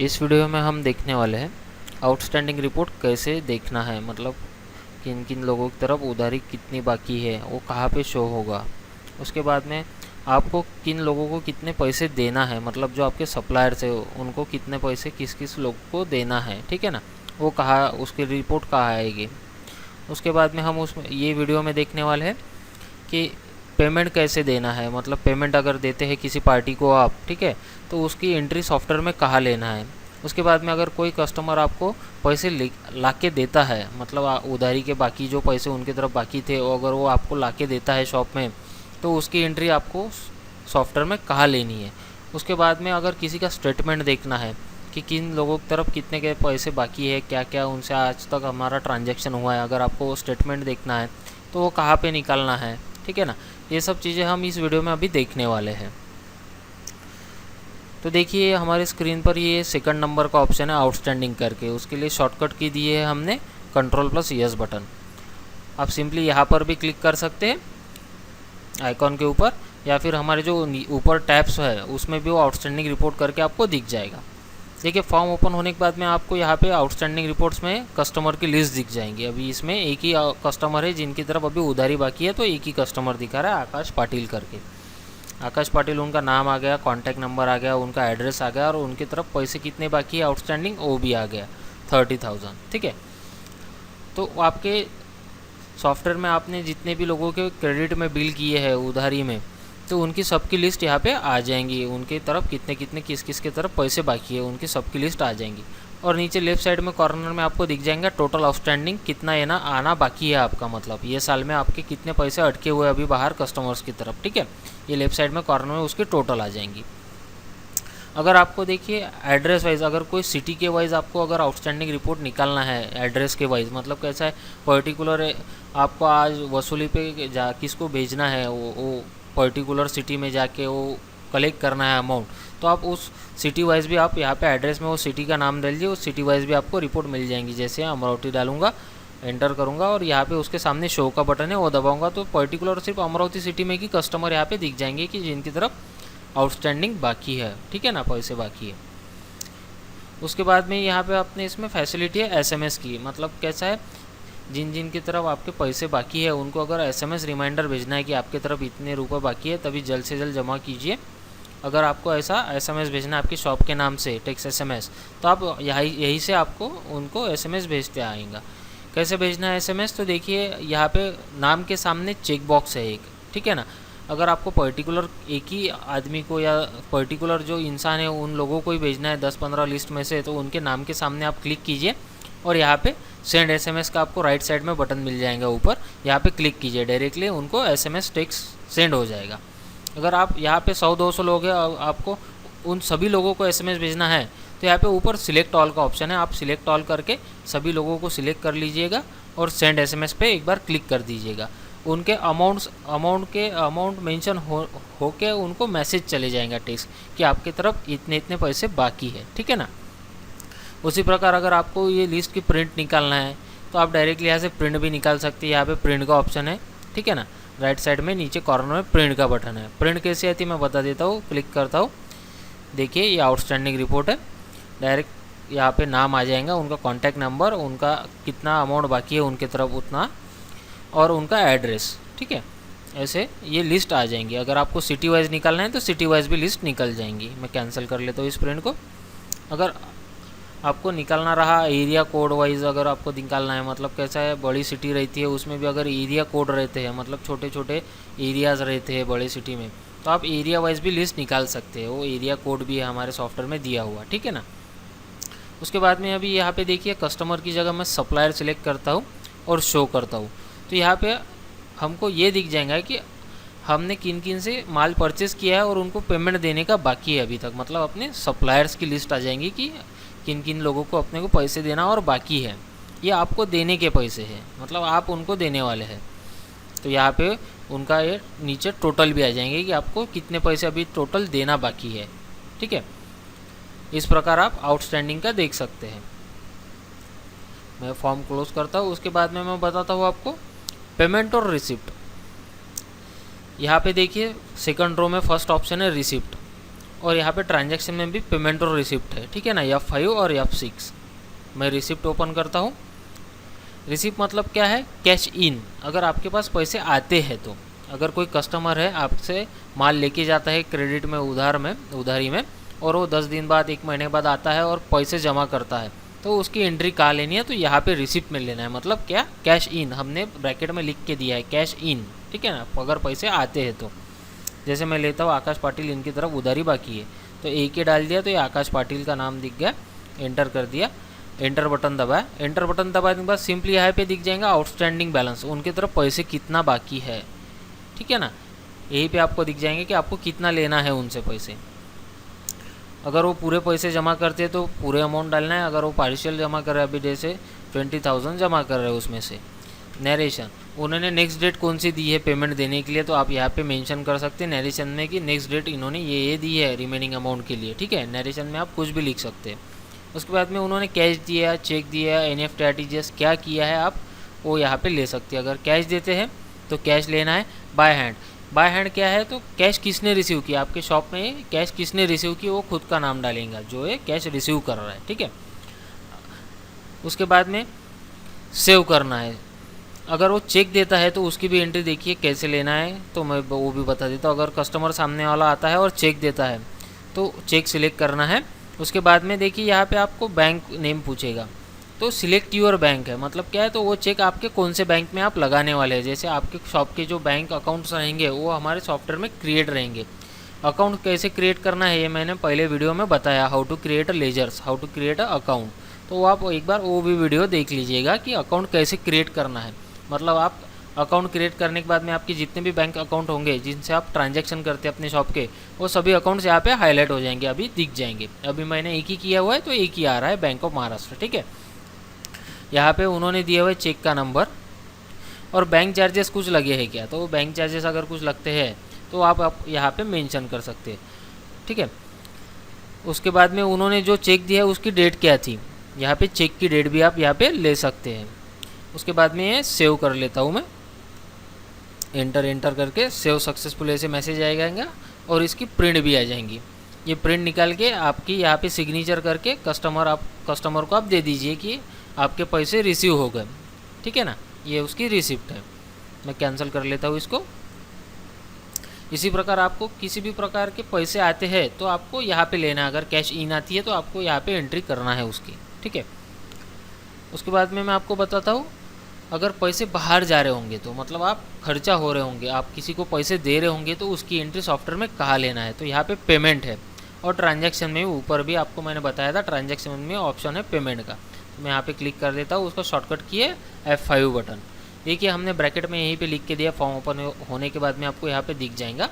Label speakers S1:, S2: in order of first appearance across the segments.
S1: इस वीडियो में हम देखने वाले हैं आउटस्टैंडिंग रिपोर्ट कैसे देखना है, मतलब किन किन लोगों की तरफ उधारी कितनी बाकी है, वो कहाँ पे शो होगा। उसके बाद में आपको किन लोगों को कितने पैसे देना है, मतलब जो आपके सप्लायर्स है उनको कितने पैसे किस किस लोग को देना है, ठीक है ना। वो कहाँ, उसकी रिपोर्ट कहाँ आएगी। उसके बाद में हम उसमें ये वीडियो में देखने वाले हैं कि पेमेंट कैसे देना है, मतलब पेमेंट अगर देते हैं किसी पार्टी को आप, ठीक है, तो उसकी एंट्री सॉफ्टवेयर में कहाँ लेना है। उसके बाद में अगर कोई कस्टमर आपको पैसे ला के देता है, मतलब उधारी के बाकी जो पैसे उनकी तरफ बाकी थे, अगर वो आपको ला के देता है शॉप में, तो उसकी एंट्री आपको सॉफ्टवेयर में कहाँ लेनी है। उसके बाद में अगर किसी का स्टेटमेंट देखना है कि किन लोगों की तरफ कितने के पैसे बाकी है, क्या क्या उनसे आज तक हमारा ट्रांजैक्शन हुआ है, अगर आपको वो स्टेटमेंट देखना है तो वो कहाँ पे निकालना है, ठीक है ना। ये सब चीज़ें हम इस वीडियो में अभी देखने वाले हैं। तो देखिए हमारे स्क्रीन पर ये सेकंड नंबर का ऑप्शन है आउटस्टैंडिंग करके, उसके लिए शॉर्टकट की दी है हमने Ctrl+S बटन। आप सिंपली यहाँ पर भी क्लिक कर सकते हैं आइकॉन के ऊपर, या फिर हमारे जो ऊपर टैब्स है उसमें भी वो आउटस्टैंडिंग रिपोर्ट करके आपको दिख जाएगा। देखिए फॉर्म ओपन होने के बाद में आपको यहाँ पे आउटस्टैंडिंग रिपोर्ट्स में कस्टमर की लिस्ट दिख जाएंगी। अभी इसमें एक ही कस्टमर है जिनकी तरफ अभी उधारी बाकी है, तो एक ही कस्टमर दिखा रहा है आकाश पाटिल करके। आकाश पाटिल उनका नाम आ गया, कॉन्टैक्ट नंबर आ गया, उनका एड्रेस आ गया और उनकी तरफ पैसे कितने बाकी है आउटस्टैंडिंग वो भी आ गया 30,000, ठीक है। तो आपके सॉफ्टवेयर में आपने जितने भी लोगों के क्रेडिट में बिल किए हैं उधारी में, तो उनकी सबकी लिस्ट यहाँ पे आ जाएंगी, उनकी तरफ कितने कितने किस किस के तरफ पैसे बाकी है उनकी सबकी लिस्ट आ जाएंगी। और नीचे लेफ्ट साइड में कॉर्नर में आपको दिख जाएंगे टोटल आउटस्टैंडिंग कितना है ना आना बाकी है आपका, मतलब ये साल में आपके कितने पैसे अटके हुए अभी बाहर कस्टमर्स की तरफ, ठीक है। ये लेफ्ट साइड में कॉर्नर में उसकी टोटल आ जाएंगी। अगर आपको देखिए एड्रेस वाइज, अगर कोई सिटी के वाइज आपको अगर आउटस्टैंडिंग रिपोर्ट निकालना है एड्रेस के वाइज, मतलब कैसा है पर्टिकुलर आपको आज वसूली पे जा किसको भेजना है, वो पर्टिकुलर सिटी में जाके वो कलेक्ट करना है अमाउंट, तो आप उस सिटी वाइज भी आप यहाँ पे एड्रेस में वो सिटी का नाम डाल दीजिए, उस सिटी वाइज भी आपको रिपोर्ट मिल जाएंगी। जैसे अमरावती डालूंगा, एंटर करूँगा और यहाँ पे उसके सामने शो का बटन है वो दबाऊंगा, तो पर्टिकुलर सिर्फ अमरावती सिटी में की कस्टमर यहाँ पे दिख जाएंगे कि जिनकी तरफ आउटस्टैंडिंग बाकी है, ठीक है ना, पैसे बाकी है। उसके बाद में यहाँ पे आपने इसमें फैसिलिटी है एसएमएस की, मतलब कैसा है जिन जिन की तरफ आपके पैसे बाकी है उनको अगर एसएमएस रिमाइंडर भेजना है कि आपकी तरफ इतने रुपए बाकी है, तभी जल्द से जल्द जमा कीजिए। अगर आपको ऐसा एसएमएस भेजना है आपकी शॉप के नाम से टेक्स्ट एसएमएस, तो आप यही से आपको उनको एसएमएस भेजते आएगा। कैसे भेजना है एसएमएस, तो देखिए यहाँ पे नाम के सामने चेक बॉक्स है एक, ठीक है ना। अगर आपको पर्टिकुलर एक ही आदमी को या पर्टिकुलर जो इंसान है उन लोगों को ही भेजना है 10-15 लिस्ट में से, तो उनके नाम के सामने आप क्लिक कीजिए और यहाँ पे सेंड एसएमएस का आपको राइट साइड में बटन मिल जाएगा ऊपर, यहाँ पे क्लिक कीजिए, डायरेक्टली उनको एसएमएस टेक्स्ट सेंड हो जाएगा। अगर आप यहाँ पे 100-200 लोग हैं, आपको उन सभी लोगों को एसएमएस भेजना है, तो यहाँ पे ऊपर सिलेक्ट ऑल का ऑप्शन है, आप सिलेक्ट ऑल करके सभी लोगों को सिलेक्ट कर लीजिएगा और सेंड एसएमएस पे एक बार क्लिक कर दीजिएगा। उनके अमाउंट मेंशन होके उनको मैसेज चले जाएगा टेक्स्ट कि आपकी तरफ इतने इतने पैसे बाकी है, ठीक है ना। उसी प्रकार अगर आपको ये लिस्ट की प्रिंट निकालना है तो आप डायरेक्टली यहाँ से प्रिंट भी निकाल सकते हैं। यहाँ पे प्रिंट का ऑप्शन है, ठीक है ना, राइट साइड में नीचे कॉर्नर में प्रिंट का बटन है। प्रिंट कैसे आती है मैं बता देता हूँ, क्लिक करता हूँ, देखिए ये आउटस्टैंडिंग रिपोर्ट है। डायरेक्ट यहाँ पे नाम आ जाएगा, उनका कॉन्टैक्ट नंबर, उनका कितना अमाउंट बाकी है उनकी तरफ उतना, और उनका एड्रेस, ठीक है। ऐसे ये लिस्ट आ जाएंगी। अगर आपको सिटी वाइज निकालना है तो सिटी वाइज भी लिस्ट निकल जाएंगी। मैं कैंसिल कर लेता हूँ इस प्रिंट को। अगर आपको निकालना रहा एरिया कोड वाइज, अगर आपको निकालना है, मतलब कैसा है बड़ी सिटी रहती है उसमें भी अगर एरिया कोड रहते हैं, मतलब छोटे छोटे एरियाज़ रहते हैं बड़े सिटी में, तो आप एरिया वाइज भी लिस्ट निकाल सकते हैं। वो एरिया कोड भी है हमारे सॉफ्टवेयर में दिया हुआ, ठीक है ना। उसके बाद में अभी यहाँ पे देखिए कस्टमर की जगह मैं सप्लायर सिलेक्ट करता हूँ और शो करता हूँ, तो यहाँ पे हमको ये दिख जाएगा कि हमने किन किन से माल परचेस किया है और उनको पेमेंट देने का बाकी है अभी तक, मतलब अपने सप्लायर्स की लिस्ट आ जाएंगी कि किन किन लोगों को अपने को पैसे देना और बाकी है। ये आपको देने के पैसे हैं, मतलब आप उनको देने वाले हैं, तो यहाँ पे उनका ये नीचे टोटल भी आ जाएंगे कि आपको कितने पैसे अभी टोटल देना बाकी है, ठीक है। इस प्रकार आप आउटस्टैंडिंग का देख सकते हैं। मैं फॉर्म क्लोज करता हूँ। उसके बाद में मैं बताता हूँ आपको पेमेंट और रिसिप्ट। यहाँ पे देखिए सेकंड रो में फर्स्ट ऑप्शन है रिसिप्ट। और यहाँ पे ट्रांजैक्शन में भी पेमेंट और रिसिप्ट है, ठीक है ना, F5 और F6। मैं रिसिप्ट ओपन करता हूँ। रिसिप्ट मतलब क्या है, कैश इन, अगर आपके पास पैसे आते हैं तो। अगर कोई कस्टमर है आपसे माल लेके जाता है क्रेडिट में, उधारी में, और वो 10 दिन बाद 1 महीने बाद आता है और पैसे जमा करता है, तो उसकी एंट्री कहाँ लेनी है, तो यहाँ पे रिसिप्ट में लेना है। मतलब क्या, कैश इन, हमने ब्रैकेट में लिख के दिया है कैश इन, ठीक है ना, अगर पैसे आते हैं तो। जैसे मैं लेता हूँ आकाश पाटिल, इनकी तरफ उधारी बाकी है, तो एक ही डाल दिया तो ये आकाश पाटिल का नाम दिख गया, एंटर कर दिया, एंटर बटन दबाया। एंटर बटन दबाने के बाद सिंपली यहाँ पे दिख जाएगा आउटस्टैंडिंग बैलेंस, उनकी तरफ पैसे कितना बाकी है, ठीक है ना, यहीं पे आपको दिख जाएंगे कि आपको कितना लेना है उनसे पैसे। अगर वो पूरे पैसे जमा करते हैं तो पूरे अमाउंट डालना है, अगर वो पार्शियल जमा कर रहे हैं, अभी जैसे 20,000 जमा कर रहे हैं उसमें से। नरेशन, उन्होंने नेक्स्ट डेट कौन सी दी है पेमेंट देने के लिए, तो आप यहाँ पे मेंशन कर सकते हैं नरेशन में कि नेक्स्ट डेट इन्होंने ये दी है रिमेनिंग अमाउंट के लिए, ठीक है। नरेशन में आप कुछ भी लिख सकते हैं। उसके बाद में उन्होंने कैश दिया, चेक दिया, NEFT RTGS क्या किया है आप वो यहाँ पे ले सकते हैं। अगर कैश देते हैं तो कैश लेना है। बाय हैंड, बाय हैंड क्या है, तो कैश किसने रिसीव किया, आपके शॉप में कैश किसने रिसीव की, वो खुद का नाम डालेंगे जो है कैश रिसीव कर रहा है, ठीक है। उसके बाद में सेव करना है। अगर वो चेक देता है तो उसकी भी एंट्री देखिए कैसे लेना है, तो मैं वो भी बता देता हूँ। अगर कस्टमर सामने वाला आता है और चेक देता है तो चेक सिलेक्ट करना है। उसके बाद में देखिए यहाँ पे आपको बैंक नेम पूछेगा, तो सिलेक्ट योर बैंक है, मतलब क्या है, तो वो चेक आपके कौन से बैंक में आप लगाने वाले हैं। जैसे आपके शॉप के जो बैंक अकाउंट्स रहेंगे वो हमारे सॉफ्टवेयर में क्रिएट रहेंगे। अकाउंट कैसे क्रिएट करना है ये मैंने पहले वीडियो में बताया, how to create a ledgers, how to create a account, तो आप एक बार वो भी वीडियो देख लीजिएगा कि अकाउंट कैसे क्रिएट करना है। मतलब आप अकाउंट क्रिएट करने के बाद में आपके जितने भी बैंक अकाउंट होंगे जिनसे आप ट्रांजैक्शन करते हैं अपने शॉप के, वो सभी अकाउंट्स यहाँ पे हाईलाइट हो जाएंगे, अभी दिख जाएंगे। अभी मैंने एक ही किया हुआ है तो एक ही आ रहा है, बैंक ऑफ महाराष्ट्र, ठीक है। यहाँ पे उन्होंने दिया हुआ है चेक का नंबर और बैंक चार्जेस कुछ लगे हैं क्या, तो बैंक चार्जेस अगर कुछ लगते हैं तो आप यहाँ पे मेंशन कर सकते हैं, ठीक है। उसके बाद में उन्होंने जो चेक दिया है उसकी डेट क्या थी, यहाँ पे चेक की डेट भी आप यहाँ पे ले सकते हैं। उसके बाद में ये सेव कर लेता हूँ मैं, एंटर करके सेव सक्सेसफुल ऐसे मैसेज आएगा और इसकी प्रिंट भी आ जाएंगी। ये प्रिंट निकाल के आपकी यहाँ पे सिग्नेचर करके कस्टमर को आप दे दीजिए कि आपके पैसे रिसीव हो गए, ठीक है ना, ये उसकी रिसिप्ट है। मैं कैंसिल कर लेता हूँ इसको। इसी प्रकार आपको किसी भी प्रकार के पैसे आते हैं तो आपको यहाँ पे लेना है, अगर कैश इन आती है तो आपको यहाँ पे एंट्री करना है उसकी, ठीक है। उसके बाद में मैं आपको बताता हूँ, अगर पैसे बाहर जा रहे होंगे तो मतलब आप खर्चा हो रहे होंगे, आप किसी को पैसे दे रहे होंगे तो उसकी एंट्री सॉफ्टवेयर में कहाँ लेना है, तो यहाँ पे पेमेंट है। और ट्रांजैक्शन में ऊपर भी आपको मैंने बताया था, ट्रांजैक्शन में ऑप्शन है पेमेंट का, तो मैं यहाँ पे क्लिक कर देता हूँ। उसका शॉर्टकट की है F5 बटन। देखिए हमने ब्रैकेट में यहीं पे लिख के दिया, फॉर्म ओपन होने के बाद में आपको यहाँ पे दिख जाएगा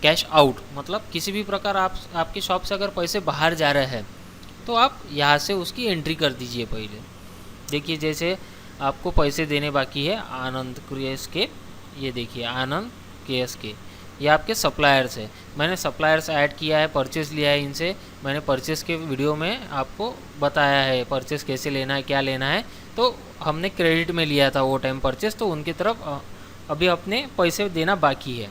S1: कैश आउट, मतलब किसी भी प्रकार आपके शॉप से अगर पैसे बाहर जा रहे हैं तो आप यहाँ से उसकी एंट्री कर दीजिए पहले। देखिए जैसे आपको पैसे देने बाकी है आनंद केएस के, ये देखिए आनंद केएस के, ये आपके सप्लायर्स है। मैंने सप्लायर्स ऐड किया है, परचेस लिया है इनसे, मैंने परचेस के वीडियो में आपको बताया है परचेस कैसे लेना है, क्या लेना है। तो हमने क्रेडिट में लिया था वो टाइम परचेस, तो उनकी तरफ अभी अपने पैसे देना बाकी है।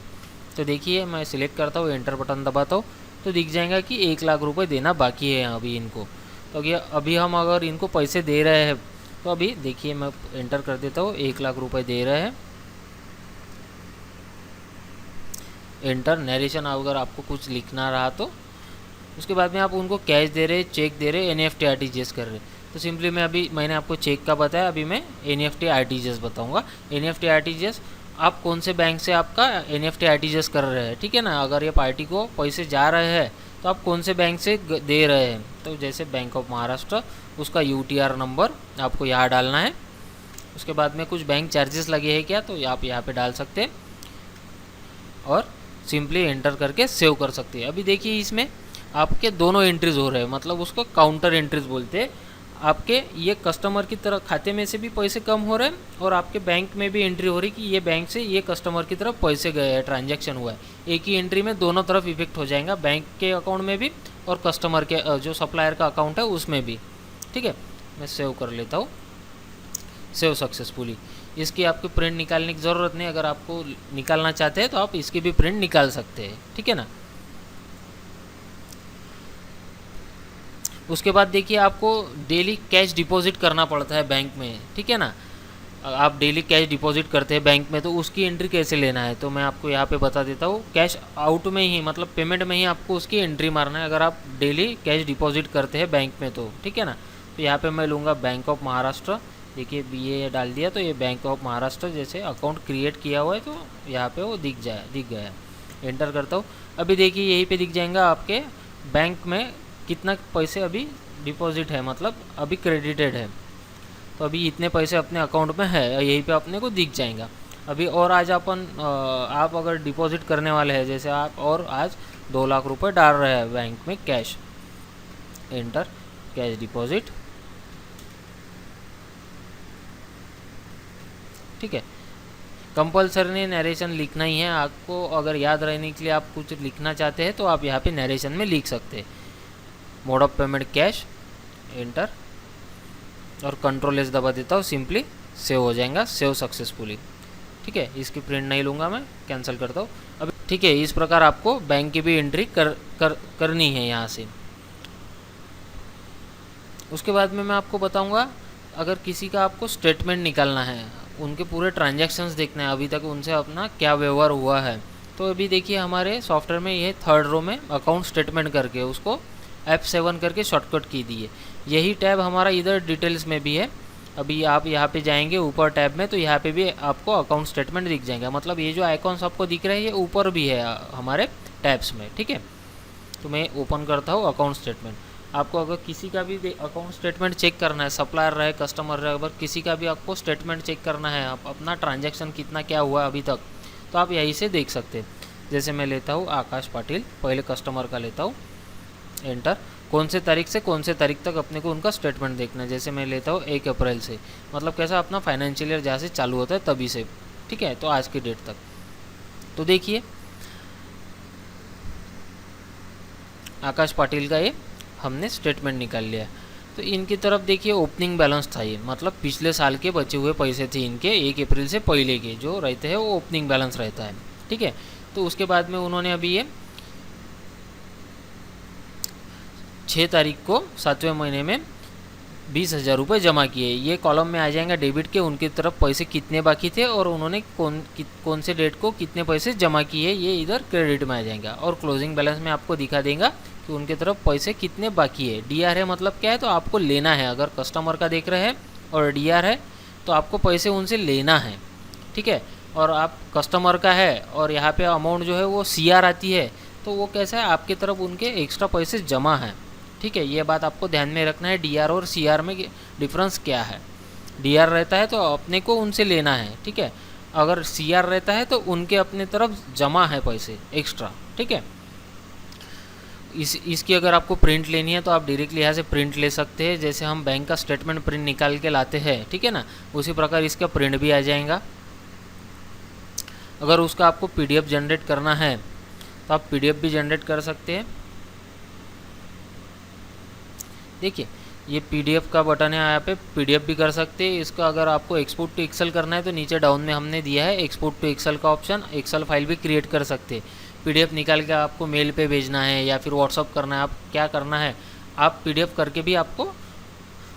S1: तो देखिए मैं सिलेक्ट करता हूँ, एंटर बटन दबाता हूँ, तो दिख जाएगा कि 1 लाख रुपये देना बाकी है अभी इनको। तो अभी हम अगर इनको पैसे दे रहे हैं तो अभी देखिए मैं एंटर कर देता हूँ, 1 लाख रुपए दे रहे हैं, एंटर। नरेशन अगर आपको कुछ लिखना रहा तो उसके बाद में आप उनको कैश दे रहे, चेक दे रहे, NEFT RTGS कर रहे, तो सिंपली मैंने आपको चेक का बताया, अभी मैं NEFT RTGS बताऊंगा। NEFT RTGS आप कौन से बैंक से आपका NEFT RTGS कर रहे हैं, ठीक है ना। अगर ये पार्टी को पैसे जा रहे हैं तो आप कौन से बैंक से दे रहे हैं, तो जैसे बैंक ऑफ महाराष्ट्र, उसका UTR नंबर आपको यहाँ डालना है। उसके बाद में कुछ बैंक चार्जेस लगे हैं क्या, तो आप यहाँ पे डाल सकते हैं और सिंपली एंटर करके सेव कर सकते हैं। अभी देखिए इसमें आपके दोनों एंट्रीज हो रहे हैं, मतलब उसको काउंटर एंट्रीज बोलते हैं। आपके ये कस्टमर की तरफ खाते में से भी पैसे कम हो रहे हैं और आपके बैंक में भी एंट्री हो रही कि ये बैंक से ये कस्टमर की तरफ पैसे गए हैं, ट्रांजैक्शन हुआ है। एक ही एंट्री में दोनों तरफ इफेक्ट हो जाएगा, बैंक के अकाउंट में भी और कस्टमर के जो सप्लायर का अकाउंट है उसमें भी, ठीक है। मैं सेव कर लेता हूँ, सेव सक्सेसफुली। इसकी आपको प्रिंट निकालने की ज़रूरत नहीं, अगर आपको निकालना चाहते हैं तो आप इसकी भी प्रिंट निकाल सकते हैं, ठीक है ना। उसके बाद देखिए आपको डेली कैश डिपॉजिट करना पड़ता है बैंक में, ठीक है ना। आप डेली कैश डिपॉजिट करते हैं बैंक में, तो उसकी एंट्री कैसे लेना है तो मैं आपको यहाँ पे बता देता हूँ। कैश आउट में ही, मतलब पेमेंट में ही आपको उसकी एंट्री मारना है अगर आप डेली कैश डिपॉजिट करते हैं बैंक में तो, ठीक है ना। तो यहाँ पे मैं लूँगा बैंक ऑफ महाराष्ट्र, देखिए BA डाल दिया तो ये बैंक ऑफ महाराष्ट्र जैसे अकाउंट क्रिएट किया हुआ है तो यहाँ पे वो दिख गया है। एंटर करता हूँ। अभी देखिए यहीं पे दिख जाएगा आपके बैंक में कितना पैसे अभी डिपॉजिट है, मतलब अभी क्रेडिटेड है। तो अभी इतने पैसे अपने अकाउंट में है, यहीं पे अपने को दिख जाएगा। अभी और आज आप अगर डिपॉजिट करने वाले हैं, जैसे आप और आज 2 लाख रुपए डाल रहे हैं बैंक में कैश, एंटर कैश डिपॉजिट, ठीक है। कंपल्सरी नरेशन लिखना ही है आपको, अगर याद रहने के लिए आप कुछ लिखना चाहते हैं तो आप यहाँ पे नरेशन में लिख सकते हैं। Mode of payment cash, enter, और कंट्रोल एस दबा देता हूँ, सिंपली सेव हो जाएगा, सेव सक्सेसफुली, ठीक है। इसकी प्रिंट नहीं लूँगा मैं, कैंसिल करता हूँ अब, ठीक है। इस प्रकार आपको बैंक की भी एंट्री करनी है यहाँ से। उसके बाद में मैं आपको बताऊँगा, अगर किसी का आपको स्टेटमेंट निकालना है, उनके पूरे ट्रांजैक्शंस देखना है अभी तक उनसे अपना क्या व्यवहार हुआ है, तो अभी देखिए हमारे सॉफ्टवेयर में ये 3rd रो में अकाउंट स्टेटमेंट करके उसको F7 करके शॉर्टकट की दी है। यही टैब हमारा इधर डिटेल्स में भी है। अभी आप यहाँ पे जाएंगे ऊपर टैब में तो यहाँ पे भी आपको अकाउंट स्टेटमेंट दिख जाएगा, मतलब ये जो आइकॉन्स आपको दिख रहे हैं ये ऊपर भी है हमारे टैब्स में, ठीक है। तो मैं ओपन करता हूँ अकाउंट स्टेटमेंट। आपको अगर किसी का भी अकाउंट स्टेटमेंट चेक करना है, सप्लायर रहे कस्टमर रहे, अगर किसी का भी आपको स्टेटमेंट चेक करना है, आप अपना ट्रांजैक्शन कितना क्या हुआ अभी तक, तो आप यहीं से देख सकते हैं। जैसे मैं लेता हूँ आकाश पाटिल, पहले कस्टमर का लेता हूँ, एंटर, कौन से तारीख से कौन से तारीख तक अपने को उनका स्टेटमेंट देखना है। जैसे मैं लेता हूँ 1 अप्रैल से, मतलब कैसा अपना फाइनेंशियल ईयर जहाँ से चालू होता है तभी से, ठीक है, तो आज की डेट तक। तो देखिए आकाश पाटिल का ये हमने स्टेटमेंट निकाल लिया। तो इनकी तरफ देखिए ओपनिंग बैलेंस था ये, मतलब पिछले साल के बचे हुए पैसे थे इनके 1 अप्रैल से पहले के जो रहते हैं वो ओपनिंग बैलेंस रहता है, ठीक है। तो उसके बाद में उन्होंने अभी ये 6 तारीख को 7वें महीने में 20,000 रुपये जमा किए। ये कॉलम में आ जाएगा डेबिट के, उनकी तरफ पैसे कितने बाकी थे और उन्होंने कौन से डेट को कितने पैसे जमा किए, ये इधर क्रेडिट में आ जाएगा। और क्लोजिंग बैलेंस में आपको दिखा देगा कि उनके तरफ पैसे कितने बाकी है। DR है मतलब क्या है, तो आपको लेना है, अगर कस्टमर का देख रहे हैं और DR है तो आपको पैसे उनसे लेना है, ठीक है। और आप कस्टमर का है और यहाँ पे अमाउंट जो है वो CR आती है, तो वो कैसा है, आपकी तरफ उनके एक्स्ट्रा पैसे जमा हैं, ठीक है। ये बात आपको ध्यान में रखना है, DR और CR में डिफरेंस क्या है। DR रहता है तो अपने को उनसे लेना है, ठीक है। अगर CR रहता है तो उनके अपने तरफ जमा है पैसे एक्स्ट्रा, ठीक है। इसकी अगर आपको प्रिंट लेनी है तो आप डायरेक्टली यहाँ से प्रिंट ले सकते हैं, जैसे हम बैंक का स्टेटमेंट प्रिंट निकाल के लाते हैं, ठीक है ना, उसी प्रकार इसका प्रिंट भी आ जाएगा। अगर उसका आपको PDF जनरेट करना है तो आप PDF भी जनरेट कर सकते हैं। देखिए ये PDF का बटन है, यहाँ पे PDF भी कर सकते हैं। इसका अगर आपको एक्सपोर्ट टू एक्सेल करना है तो नीचे डाउन में हमने दिया है एक्सपोर्ट टू एक्सेल का ऑप्शन, एक्सेल फाइल भी क्रिएट कर सकते हैं। PDF निकाल के आपको मेल पे भेजना है या फिर व्हाट्सअप करना है, आप क्या करना है, आप PDF करके भी आपको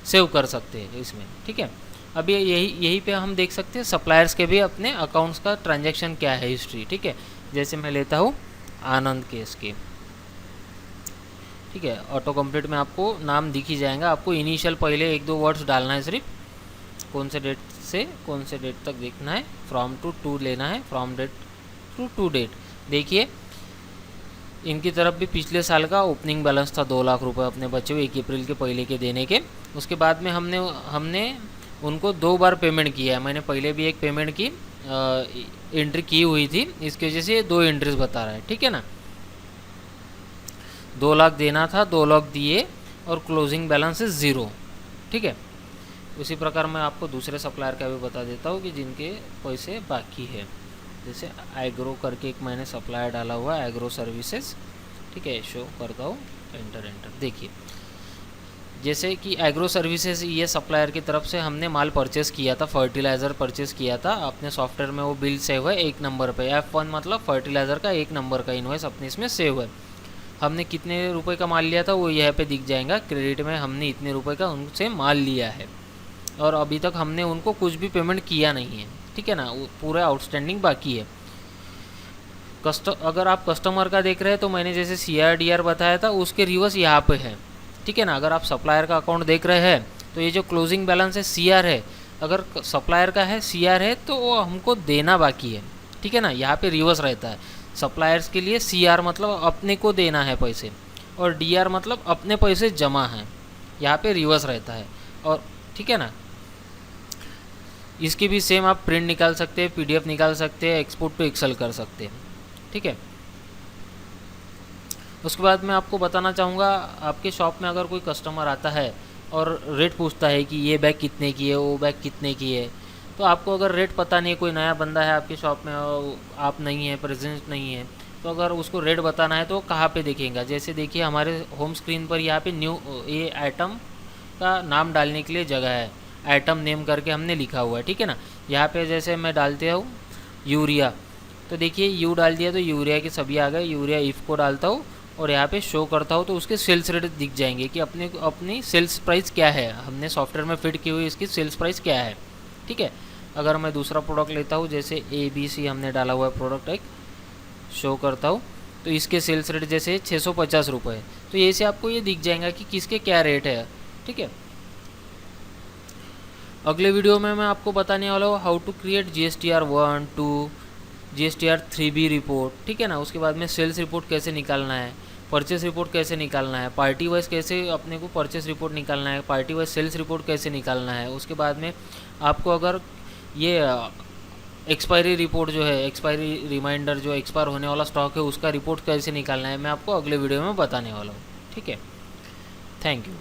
S1: सेव कर सकते हैं इसमें, ठीक है। अभी यही पे हम देख सकते हैं सप्लायर्स के भी अपने अकाउंट्स का ट्रांजैक्शन क्या है हिस्ट्री, ठीक है। जैसे मैं लेता हूँ आनंद केस के, ठीक है, ऑटो कंप्लीट में आपको नाम दिख ही जाएगा। आपको इनिशियल पहले 1-2 वर्ड्स डालना है सिर्फ, कौन से डेट से कौन से डेट तक देखना है, फ्रॉम टू लेना है, फ्रॉम डेट टू डेट। देखिए इनकी तरफ भी पिछले साल का ओपनिंग बैलेंस था 2 लाख रुपए अपने बचे हुए 1 अप्रैल के पहले के देने के। उसके बाद में हमने उनको 2 बार पेमेंट किया है। मैंने पहले भी एक पेमेंट की एंट्री की हुई थी, इसकी वजह से 2 एंट्रीज बता रहा है, ठीक है ना। 2 लाख देना था, 2 लाख दिए और क्लोजिंग बैलेंस है 0, ठीक है। उसी प्रकार मैं आपको दूसरे सप्लायर का भी बता देता हूँ कि जिनके पैसे बाकी है। जैसे एग्रो करके एक मैंने सप्लायर डाला हुआ है, एग्रो सर्विसेज, ठीक है, शो करता हूँ, एंटर। देखिए जैसे कि एग्रो सर्विसेज ये सप्लायर की तरफ से हमने माल परचेस किया था, फर्टिलाइज़र परचेस किया था अपने सॉफ्टवेयर में, वो बिल सेव है 1 नंबर पे, F1 मतलब फर्टिलाइज़र का 1 नंबर का इन्वॉइस अपने इसमें सेव है। हमने कितने रुपए का माल लिया था वो यहाँ पे दिख जाएगा। क्रेडिट में हमने इतने रुपए का उनसे माल लिया है और अभी तक हमने उनको कुछ भी पेमेंट किया नहीं है, ठीक है ना, वो पूरा आउटस्टैंडिंग बाकी है। अगर आप कस्टमर का देख रहे हैं तो मैंने जैसे CRDR बताया था उसके रिवर्स यहाँ पे है, ठीक है ना। अगर आप सप्लायर का अकाउंट देख रहे हैं तो ये जो क्लोजिंग बैलेंस है CR है, अगर सप्लायर का है CR है तो वो हमको देना बाकी है, ठीक है ना। यहाँ पे रिवर्स रहता है। सप्लायर्स के लिए CR मतलब अपने को देना है पैसे और DR मतलब अपने पैसे जमा हैं, यहाँ पे रिवर्स रहता है। और ठीक है ना, इसकी भी सेम आप प्रिंट निकाल सकते हैं, PDF निकाल सकते हैं, एक्सपोर्ट टू एक्सेल कर सकते हैं, ठीक है। उसके बाद मैं आपको बताना चाहूँगा, आपके शॉप में अगर कोई कस्टमर आता है और रेट पूछता है कि ये बैग कितने की है, वो बैग कितने की है, तो आपको अगर रेट पता नहीं है, कोई नया बंदा है आपके शॉप में और आप नहीं है, प्रेजेंट नहीं है, तो अगर उसको रेट बताना है तो कहाँ पे देखेगा। जैसे देखिए हमारे होम स्क्रीन पर यहाँ पे न्यू ये आइटम का नाम डालने के लिए जगह है, आइटम नेम करके हमने लिखा हुआ है, ठीक है ना। यहाँ पे जैसे मैं डालते हूँ यूरिया, तो देखिए यू डाल दिया तो यूरिया के सभी आ गए। यूरिया इफ़ को डालता हूँ और यहाँ पे शो करता हूँ तो उसके सेल्स रेट दिख जाएंगे कि अपनी सेल्स प्राइस क्या है, हमने सॉफ्टवेयर में फिट की हुई इसकी सेल्स प्राइस क्या है, ठीक है। अगर मैं दूसरा प्रोडक्ट लेता हूँ, जैसे ABC हमने डाला हुआ है प्रोडक्ट एक, शो करता हूँ तो इसके सेल्स रेट जैसे 650 रुपये, तो ये से आपको ये दिख जाएगा कि किसके क्या रेट है, ठीक है। अगले वीडियो में मैं आपको बताने वाला हूँ how to create GSTR 1, 2, GSTR 3B report, ठीक है ना। उसके बाद में सेल्स रिपोर्ट कैसे निकालना है, परचेस रिपोर्ट कैसे निकालना है, पार्टी वाइज कैसे अपने को परचेस रिपोर्ट निकालना है, पार्टी वाइज सेल्स रिपोर्ट कैसे निकालना है। उसके बाद में आपको अगर ये एक्सपायरी रिपोर्ट जो है, एक्सपायरी रिमाइंडर जो एक्सपायर होने वाला स्टॉक है उसका रिपोर्ट कैसे निकालना है, मैं आपको अगले वीडियो में बताने वाला हूँ, ठीक है। Thank you.